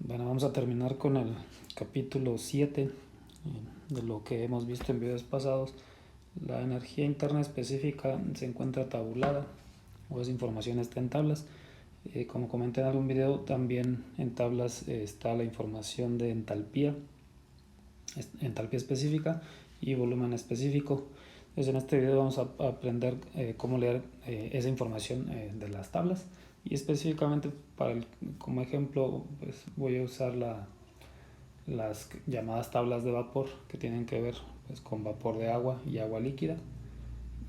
Bueno, vamos a terminar con el capítulo 7 de lo que hemos visto en videos pasados. La energía interna específica se encuentra tabulada o esa información está en tablas. Como comenté en algún video, también en tablas está la información de entalpía específica y volumen específico. Entonces en este video vamos a aprender cómo leer esa información de las tablas, y específicamente como ejemplo pues voy a usar las llamadas tablas de vapor, que tienen que ver pues con vapor de agua y agua líquida,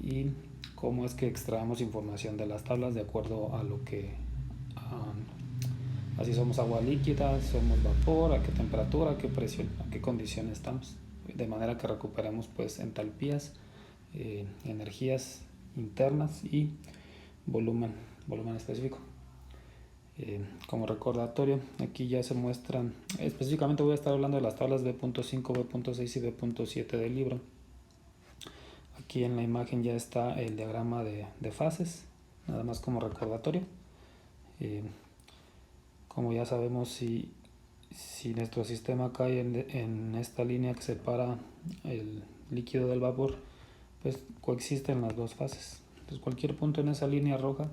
y cómo es que extraemos información de las tablas de acuerdo a lo que así somos agua líquida, somos vapor, a qué temperatura, a qué presión, a qué condición estamos, de manera que recuperemos pues entalpías, energías internas y volumen específico. Como recordatorio, aquí ya se muestran, específicamente voy a estar hablando de las tablas B.5, B.6 y B.7 del libro. Aquí en la imagen ya está el diagrama de fases, nada más como recordatorio. Como ya sabemos, si nuestro sistema cae en esta línea que separa el líquido del vapor, pues coexisten las dos fases. Entonces cualquier punto en esa línea roja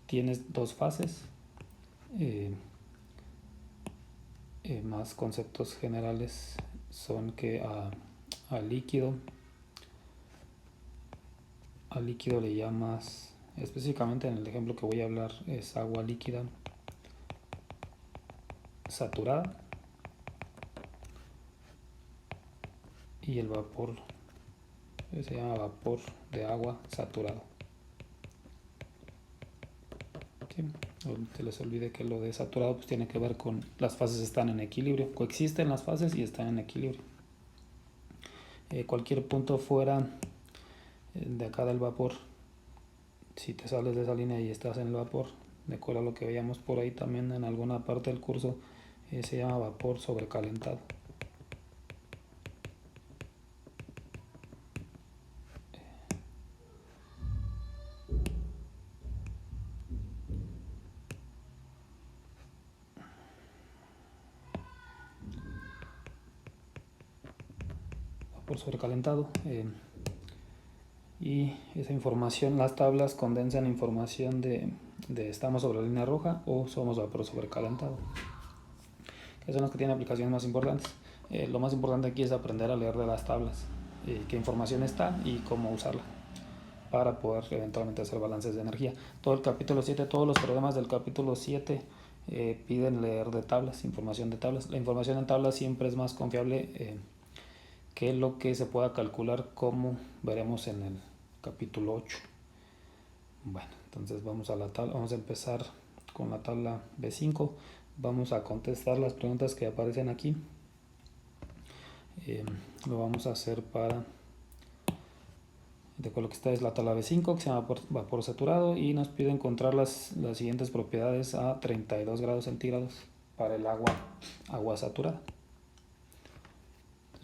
tienes dos fases. Más conceptos generales son que al líquido le llamas, específicamente en el ejemplo que voy a hablar, es agua líquida saturada, y el vapor se llama vapor de agua saturado. ¿Sí? No se les olvide que lo de saturado pues tiene que ver con las fases están en equilibrio, coexisten las fases y están en equilibrio. Cualquier punto fuera de acá del vapor, si te sales de esa línea y estás en el vapor, de acuerdo a lo que veíamos por ahí también en alguna parte del curso, se llama vapor sobrecalentado. Vapor sobrecalentado. Y esa información, las tablas condensan información de estamos sobre la línea roja o somos vapor sobrecalentado, que son las que tienen aplicaciones más importantes. Lo más importante aquí es aprender a leer de las tablas, qué información está y cómo usarla para poder eventualmente hacer balances de energía. Todo el capítulo 7, todos los problemas del capítulo 7 piden leer de tablas, información de tablas. La información en tablas siempre es más confiable que lo que se pueda calcular, como veremos en el capítulo 8. Bueno, entonces vamos a empezar con la tabla B5. Vamos a contestar las preguntas que aparecen aquí. Lo vamos a hacer de acuerdo que esta es la tabla B5, que se llama vapor saturado, y nos pide encontrar las siguientes propiedades a 32 grados centígrados para el agua saturada.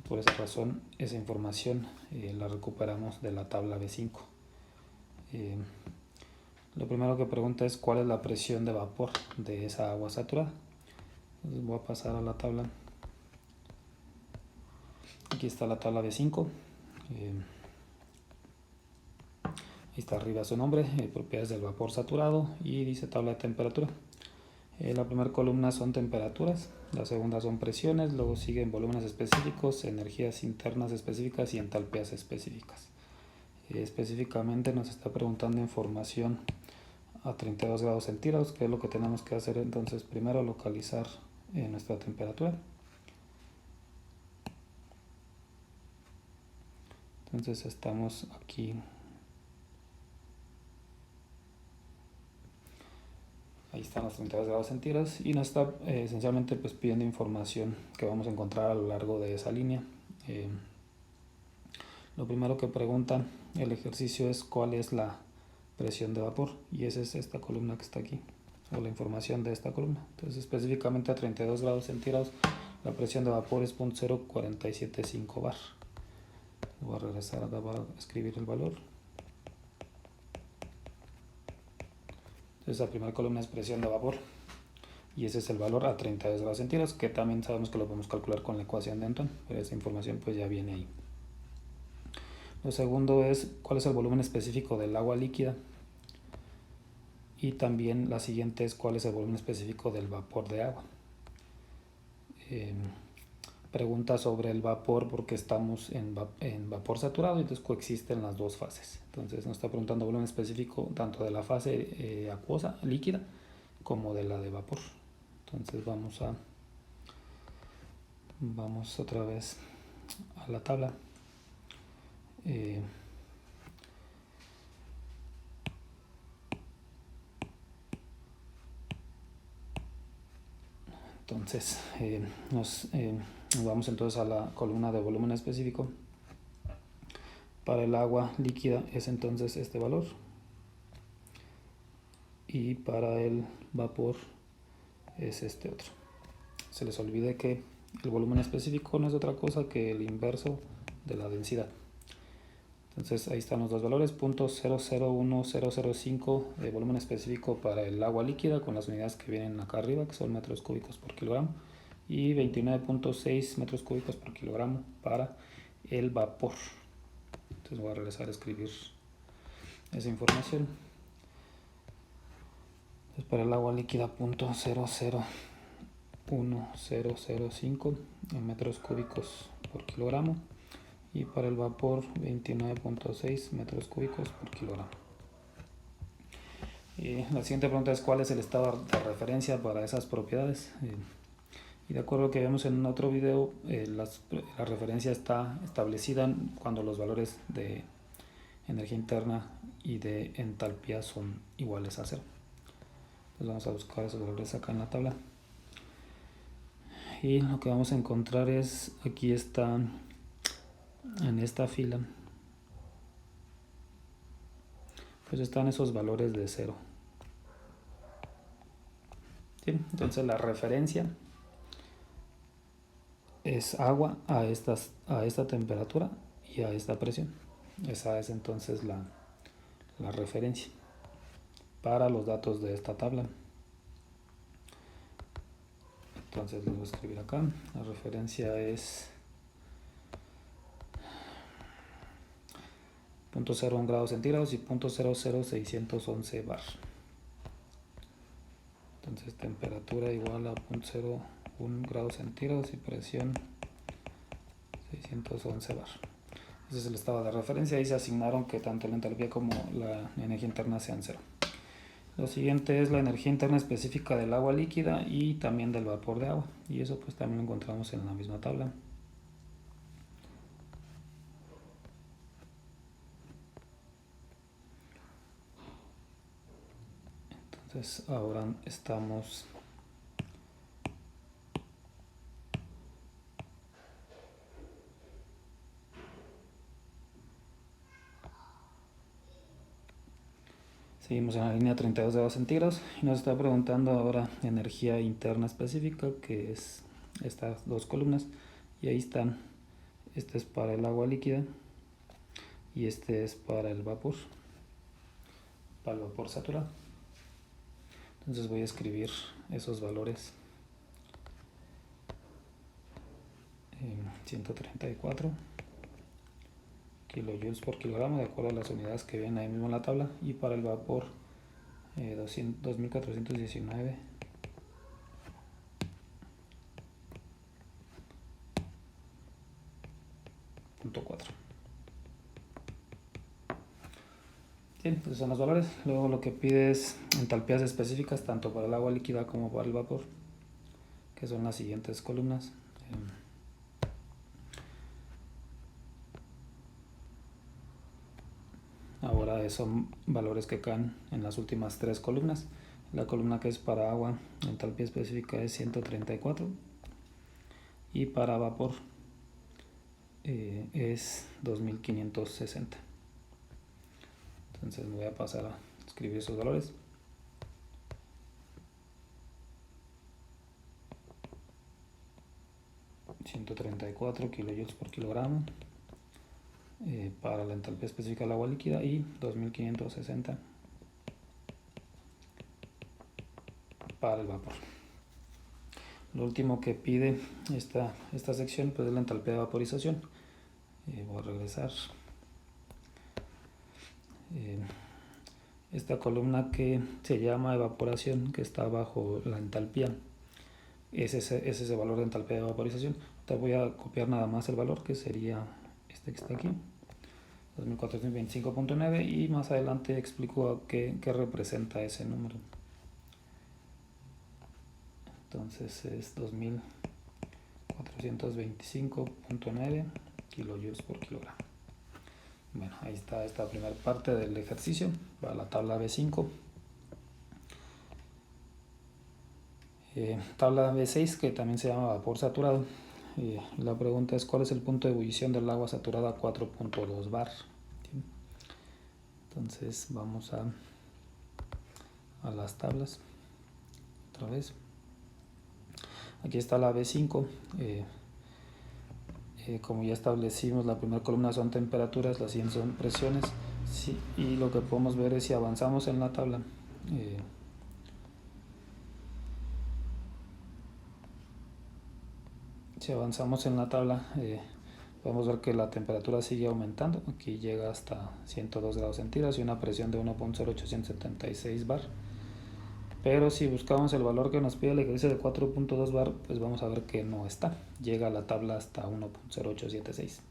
Por esa razón, esa información la recuperamos de la tabla B5. Lo primero que pregunta es cuál es la presión de vapor de esa agua saturada. Entonces voy a pasar a la tabla. Aquí está la tabla B5. Ahí está arriba su nombre, propiedades del vapor saturado, y dice tabla de temperatura. La primera columna son temperaturas, la segunda son presiones, luego siguen volúmenes específicos, energías internas específicas y entalpías específicas. Específicamente nos está preguntando información a 32 grados centígrados, que es lo que tenemos que hacer. Entonces primero localizar nuestra temperatura. Entonces estamos aquí. Ahí están los 32 grados centígrados y nos está esencialmente pues pidiendo información que vamos a encontrar a lo largo de esa línea. Lo primero que pregunta el ejercicio es cuál es la presión de vapor, y esa es esta columna que está aquí, o la información de esta columna. Entonces específicamente a 32 grados centígrados la presión de vapor es 0.0475 bar. Voy a regresar acá para escribir el valor. Entonces la primera columna es presión de vapor. y ese es el valor a 32 grados centígrados, que también sabemos que lo podemos calcular con la ecuación de Newton, pero esa información pues ya viene ahí. Lo segundo es cuál es el volumen específico del agua líquida, y también la siguiente es cuál es el volumen específico del vapor de agua. Pregunta sobre el vapor porque estamos en vapor saturado y entonces coexisten las dos fases. Entonces nos está preguntando volumen específico tanto de la fase acuosa, líquida, como de la de vapor. Entonces vamos otra vez a la tabla. Entonces nos vamos entonces a la columna de volumen específico. Para el agua líquida es entonces este valor, y para el vapor es este otro. Se les olvide que el volumen específico no es otra cosa que el inverso de la densidad. Entonces ahí están los dos valores, 0.001005 de volumen específico para el agua líquida con las unidades que vienen acá arriba, que son metros cúbicos por kilogramo, y 29.6 metros cúbicos por kilogramo para el vapor. Entonces voy a regresar a escribir esa información. Entonces para el agua líquida 0.001005 metros cúbicos por kilogramo, y para el vapor 29.6 metros cúbicos por kilogramo. La siguiente pregunta es cuál es el estado de referencia para esas propiedades. Y de acuerdo a lo que vemos en otro video, la referencia está establecida cuando los valores de energía interna y de entalpía son iguales a 0. Entonces vamos a buscar esos valores acá en la tabla. Y lo que vamos a encontrar es, aquí está en esta fila, pues están esos valores de 0. ¿Sí? Entonces la referencia es agua a esta temperatura y a esta presión. Esa es entonces la referencia para los datos de esta tabla. Entonces les voy a escribir acá. La referencia es 0.01 grados centígrados y 0.00611 bar. Entonces temperatura igual a 0.01 grados centígrados y presión 611 bar. Ese es el estado de referencia y se asignaron que tanto la entalpía como la energía interna sean 0. Lo siguiente es la energía interna específica del agua líquida y también del vapor de agua, y eso pues también lo encontramos en la misma tabla. Entonces ahora estamos seguimos en la línea 32 grados centígrados y nos está preguntando ahora energía interna específica, que es estas dos columnas, y ahí están. Este es para el agua líquida y este es para el vapor saturado. Entonces voy a escribir esos valores. 134 kilojoules por kilogramo, de acuerdo a las unidades que vienen ahí mismo en la tabla, y para el vapor 2419.4. Sí, entonces son los valores. Luego lo que pide es entalpías específicas tanto para el agua líquida como para el vapor, que son las siguientes columnas. Ahora son valores que caen en las últimas tres columnas. La columna que es para agua, la entalpía específica es 134, y para vapor es 2560. Entonces voy a pasar a escribir esos valores. ...134 kilojoules por kilogramo para la entalpía específica del agua líquida y 2560 para el vapor. Lo último que pide esta sección pues es la entalpía de vaporización. Voy a regresar. Esta columna que se llama evaporación, que está bajo la entalpía, es ese valor de entalpía de vaporización. Te voy a copiar nada más el valor, que sería este que está aquí, 2425.9, y más adelante explico qué representa ese número. Entonces es 2425.9 kilojoules por kilogramo. Bueno, ahí está esta primera parte del ejercicio para la tabla B5. Tabla B6, que también se llama vapor saturado. La pregunta es: ¿cuál es el punto de ebullición del agua saturada a 4.2 bar? Entonces vamos a las tablas otra vez. Aquí está la B5. Como ya establecimos, la primera columna son temperaturas, la siguiente son presiones, sí, y lo que podemos ver es si avanzamos en la tabla. Si avanzamos en la tabla, podemos ver que la temperatura sigue aumentando. Aquí llega hasta 102 grados centígrados y una presión de 1.0876 bar. Pero si buscamos el valor que nos pide el ejercicio de 4.2 bar, pues vamos a ver que no está. Llega a la tabla hasta 1.0876. ¿Sí?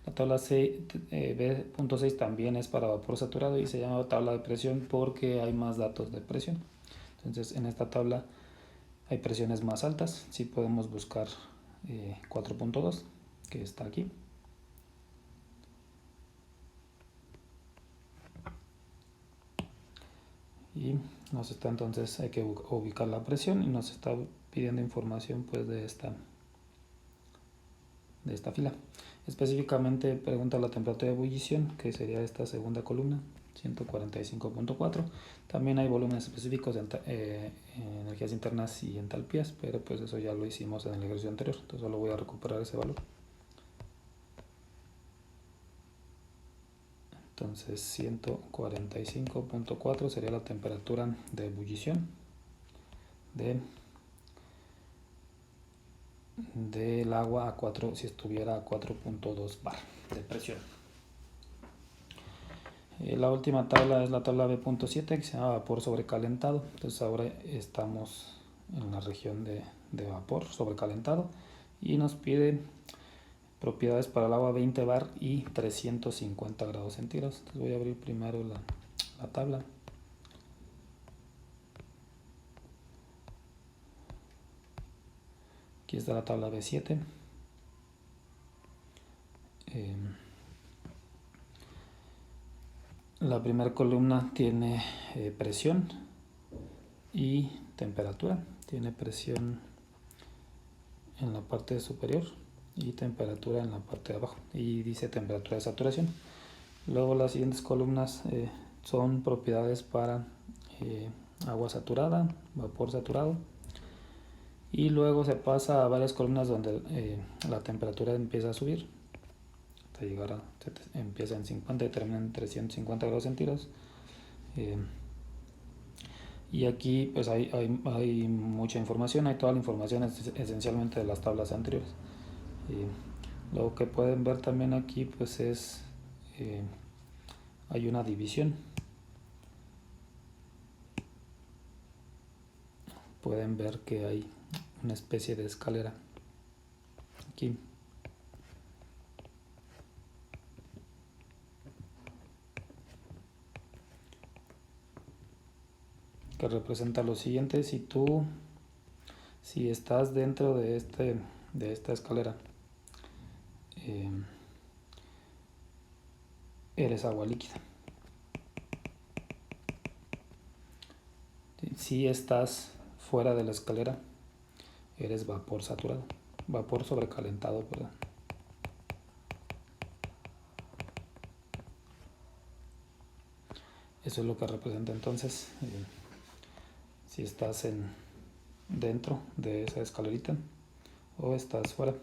La tabla B.6 también es para vapor saturado y se llama tabla de presión porque hay más datos de presión. Entonces en esta tabla hay presiones más altas. Sí podemos buscar 4.2, que está aquí. Y nos está, entonces hay que ubicar la presión y nos está pidiendo información pues de esta fila. Específicamente pregunta la temperatura de ebullición, que sería esta segunda columna, 145.4. También hay volúmenes específicos de energías internas y entalpías, pero pues eso ya lo hicimos en el ejercicio anterior, entonces solo voy a recuperar ese valor. Entonces 145.4 sería la temperatura de ebullición del agua a 4, si estuviera a 4.2 bar de presión. La última tabla es la tabla B.7, que se llama vapor sobrecalentado. Entonces ahora estamos en la región de vapor sobrecalentado y nos pide propiedades para el agua 20 bar y 350 grados centígrados. Entonces voy a abrir primero la tabla. Aquí está la tabla B7. La primera columna tiene presión y temperatura. Tiene presión en la parte superior y temperatura en la parte de abajo, y dice temperatura de saturación. Luego las siguientes columnas son propiedades para agua saturada, vapor saturado, y luego se pasa a varias columnas donde la temperatura empieza a subir hasta llegar empieza en 50 y termina en 350 grados centígrados. Y aquí pues hay mucha información, hay toda la información esencialmente de las tablas anteriores. Lo que pueden ver también aquí pues es hay una división. Pueden ver que hay una especie de escalera aquí. Que representa lo siguiente: si estás dentro de esta escalera, eres agua líquida. Si estás fuera de la escalera, eres vapor saturado, vapor sobrecalentado, perdón. Eso es lo que representa entonces si estás dentro de esa escalerita o estás fuera.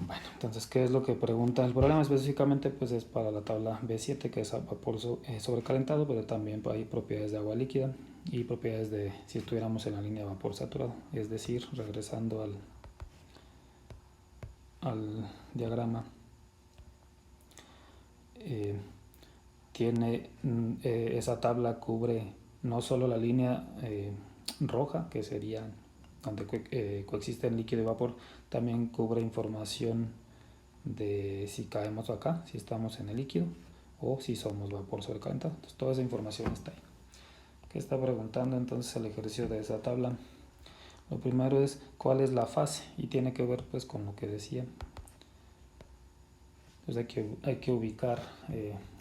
Bueno, Entonces, ¿qué es lo que pregunta? El problema específicamente pues es para la tabla B7, que es vapor sobrecalentado, pero también hay propiedades de agua líquida y propiedades de si estuviéramos en la línea de vapor saturado. Es decir, regresando al diagrama, esa tabla cubre no solo la línea roja, que sería donde coexisten líquido y vapor, también cubre información de si caemos acá, si estamos en el líquido o si somos vapor sobrecalentado. Entonces, toda esa información está ahí. ¿Qué está preguntando entonces el ejercicio de esa tabla? Lo primero es cuál es la fase y tiene que ver pues con lo que decía. Pues hay que ubicar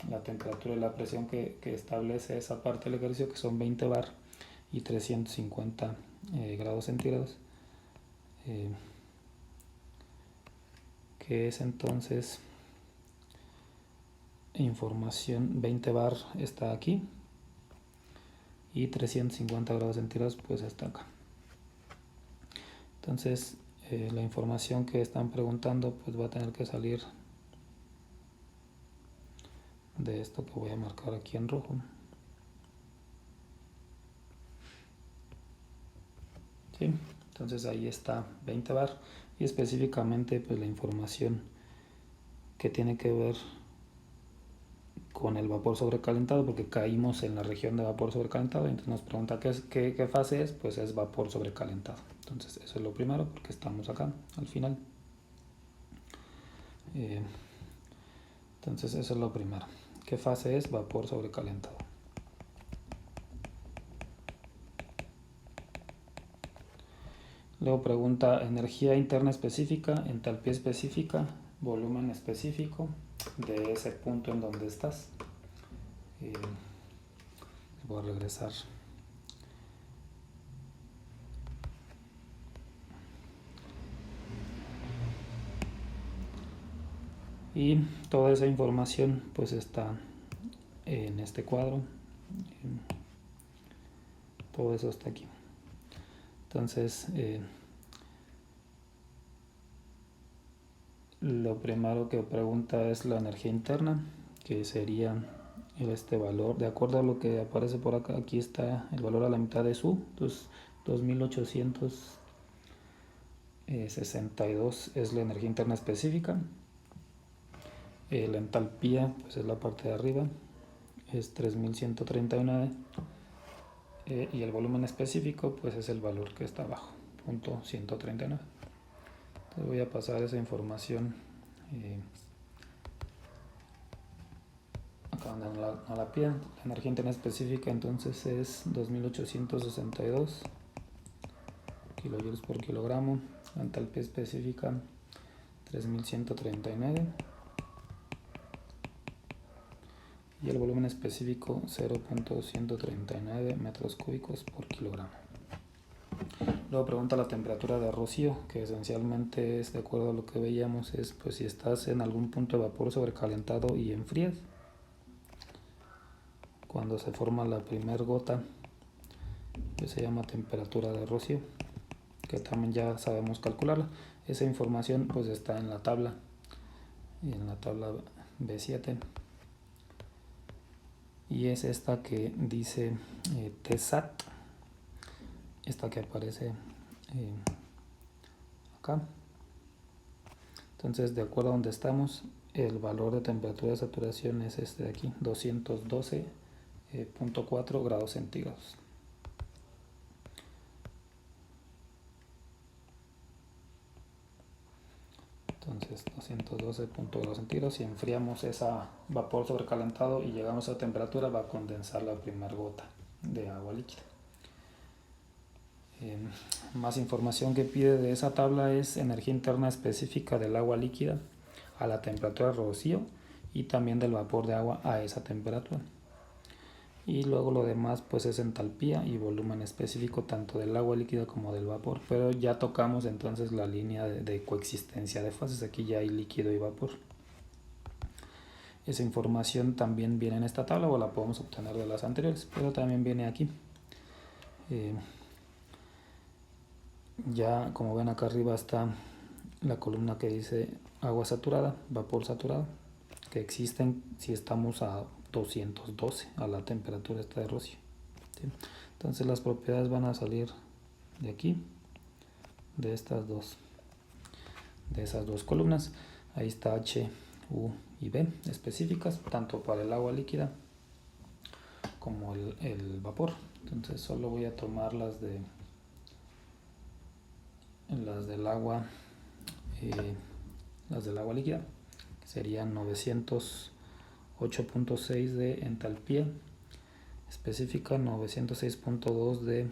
la temperatura y la presión que establece esa parte del ejercicio, que son 20 bar y 350 grados centígrados, que es entonces información 20 bar está aquí y 350 grados centígrados pues está acá. Entonces la información que están preguntando pues va a tener que salir de esto que voy a marcar aquí en rojo. ¿Sí? Entonces ahí está 20 bar y específicamente pues la información que tiene que ver con el vapor sobrecalentado, porque caímos en la región de vapor sobrecalentado. Entonces nos pregunta qué fase es, pues es vapor sobrecalentado. Entonces eso es lo primero, porque estamos acá al final. Entonces eso es lo primero. ¿Qué fase es? Vapor sobrecalentado. Luego pregunta energía interna específica, entalpía específica, volumen específico de ese punto en donde estás. Voy a regresar. Y toda esa información pues está en este cuadro. Todo eso está aquí. Entonces lo primero que pregunta es la energía interna, que sería este valor, de acuerdo a lo que aparece por acá. Aquí está el valor a la mitad de su, entonces 2862 es la energía interna específica. La entalpía pues es la parte de arriba, es 3139, y el volumen específico pues es el valor que está abajo, punto 139. Entonces voy a pasar esa información acá donde no la piden. La energía interna específica entonces es 2862 kilojoules por kilogramo. La entalpía específica 3139 y el volumen específico 0.139 metros cúbicos por kilogramo. Luego pregunta la temperatura de rocío, que esencialmente es, de acuerdo a lo que veíamos, es pues si estás en algún punto de vapor sobrecalentado y enfrías. Cuando se forma la primer gota, que se llama temperatura de rocío, que también ya sabemos calcularla. Esa información pues está en la tabla B7, y es esta que dice TSAT, esta que aparece acá. Entonces, de acuerdo a donde estamos, el valor de temperatura de saturación es este de aquí, 212.4 grados centígrados. Entonces 212 grados centígrados. Si enfriamos ese vapor sobrecalentado y llegamos a temperatura, va a condensar la primera gota de agua líquida. Más información que pide de esa tabla es energía interna específica del agua líquida a la temperatura de rocío y también del vapor de agua a esa temperatura. Y luego lo demás pues es entalpía y volumen específico tanto del agua líquida como del vapor, pero ya tocamos entonces la línea de coexistencia de fases. Aquí ya hay líquido y vapor. Esa información también viene en esta tabla, o la podemos obtener de las anteriores, pero también viene aquí. Ya como ven acá arriba está la columna que dice agua saturada, vapor saturado, que existen si estamos a 212 a la temperatura esta de Rossio. ¿Sí? Entonces las propiedades van a salir de aquí, de esas dos columnas. Ahí está H, U y B específicas, tanto para el agua líquida como el vapor. Entonces solo voy a tomar las del agua, las del agua líquida, que serían 908.6 de entalpía específica, 906.2 de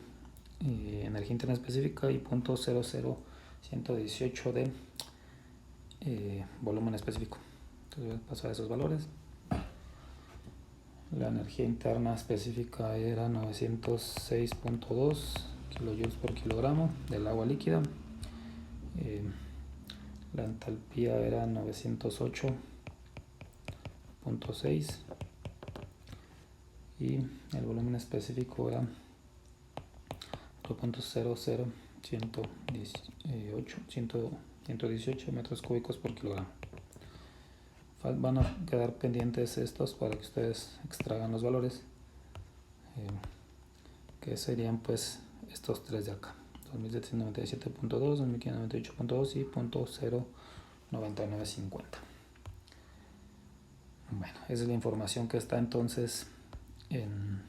energía interna específica y 0.00118 de volumen específico. Entonces voy a pasar esos valores. La energía interna específica era 906.2 kilojoules por kilogramo del agua líquida. La entalpía era 908.6 y el volumen específico era 2.00118 metros cúbicos por kilogramo. Van a quedar pendientes estos para que ustedes extraigan los valores, que serían pues estos tres de acá: 2797.2, 2598.2 y .09950. Bueno, esa es la información que está entonces en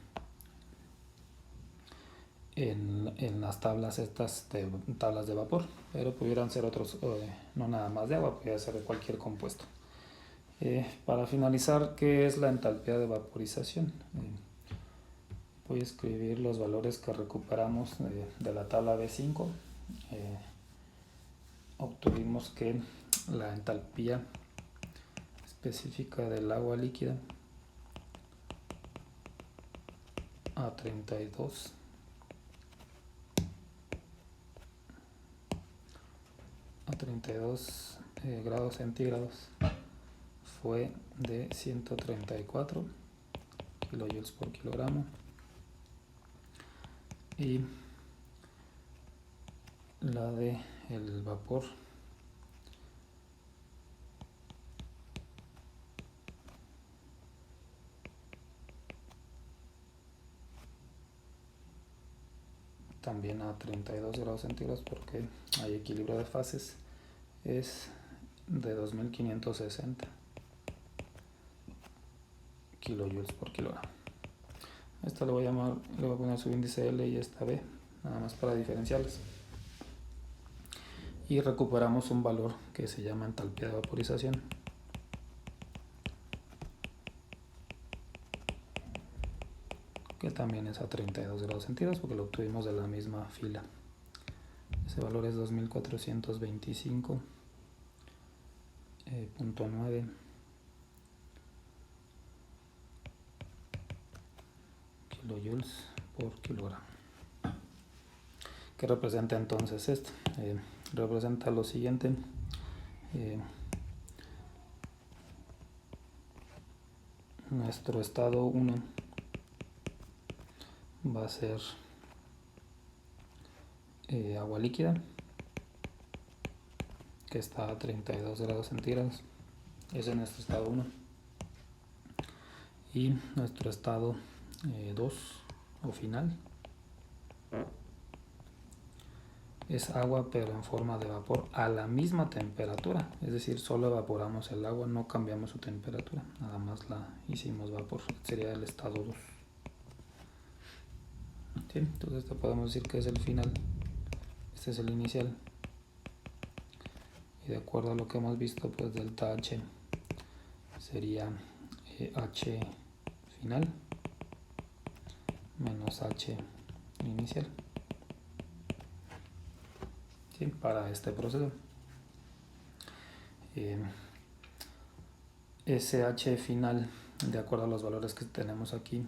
las tablas estas de tablas de vapor, pero pudieran ser otros, no nada más de agua, pudiera ser de cualquier compuesto. Para finalizar, ¿qué es la entalpía de vaporización? Voy a escribir los valores que recuperamos de la tabla B5. Obtuvimos que la entalpía específica del agua líquida a 32 grados centígrados fue de 134 kilojoules por kilogramo, y la de el vapor también a 32 grados centígrados, porque hay equilibrio de fases, es de 2560 kilojoules por kilogramo. Esta le voy a poner su índice L y esta B, nada más para diferenciarlas. Y recuperamos un valor que se llama entalpía de vaporización, que también es a 32 grados centígrados, porque lo obtuvimos de la misma fila. Ese valor es 2425.9 kilojoules por kilogramo. ¿Qué representa entonces esto? Representa lo siguiente: nuestro estado 1 va a ser agua líquida, que está a 32 grados centígrados. Ese es nuestro estado 1. Y nuestro estado 2 o final es agua, pero en forma de vapor a la misma temperatura, es decir, solo evaporamos el agua, no cambiamos su temperatura, nada más la hicimos vapor. Sería el estado 2. ¿Sí? Entonces esto podemos decir que es el final, este es el inicial, y de acuerdo a lo que hemos visto, pues delta H sería H final menos H inicial, ¿sí? Para este proceso. Ese H final, de acuerdo a los valores que tenemos aquí,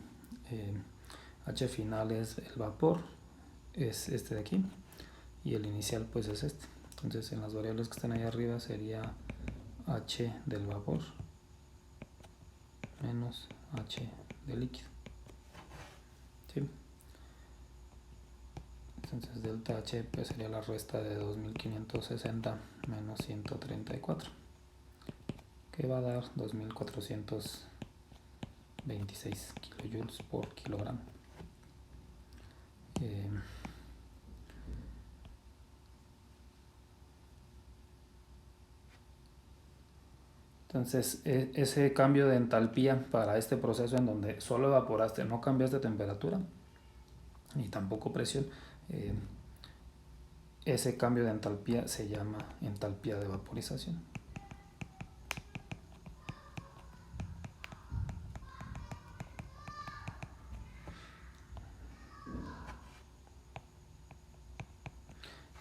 H final es el vapor, es este de aquí, y el inicial pues es este. Entonces en las variables que están ahí arriba sería H del vapor menos H del líquido, ¿sí? Entonces delta H pues sería la resta de 2560 menos 134. que va a dar 2426 kilojoules por kilogramo. Entonces, ese cambio de entalpía para este proceso en donde solo evaporaste, no cambiaste temperatura ni tampoco presión, ese cambio de entalpía se llama entalpía de vaporización.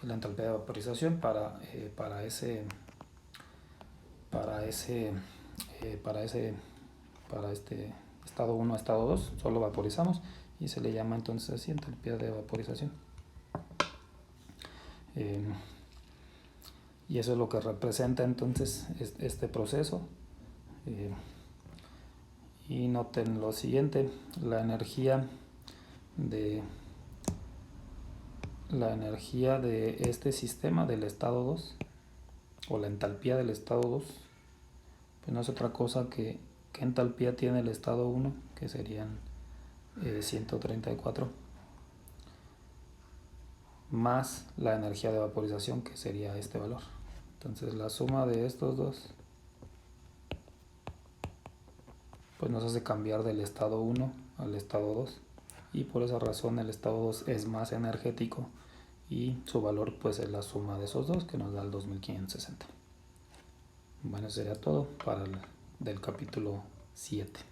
La entalpía de vaporización para este estado 1 a estado 2 solo vaporizamos y se le llama entonces así entalpía de vaporización. Y eso es lo que representa entonces este proceso. Y noten lo siguiente: la energía de este sistema del estado 2, o la entalpía del estado 2, pues no es otra cosa que qué entalpía tiene el estado 1, que serían 134, más la energía de vaporización, que sería este valor. Entonces la suma de estos dos pues nos hace cambiar del estado 1 al estado 2, y por esa razón el estado 2 es más energético y su valor pues es la suma de esos dos, que nos da el 2560. Bueno, sería todo para del capítulo 7.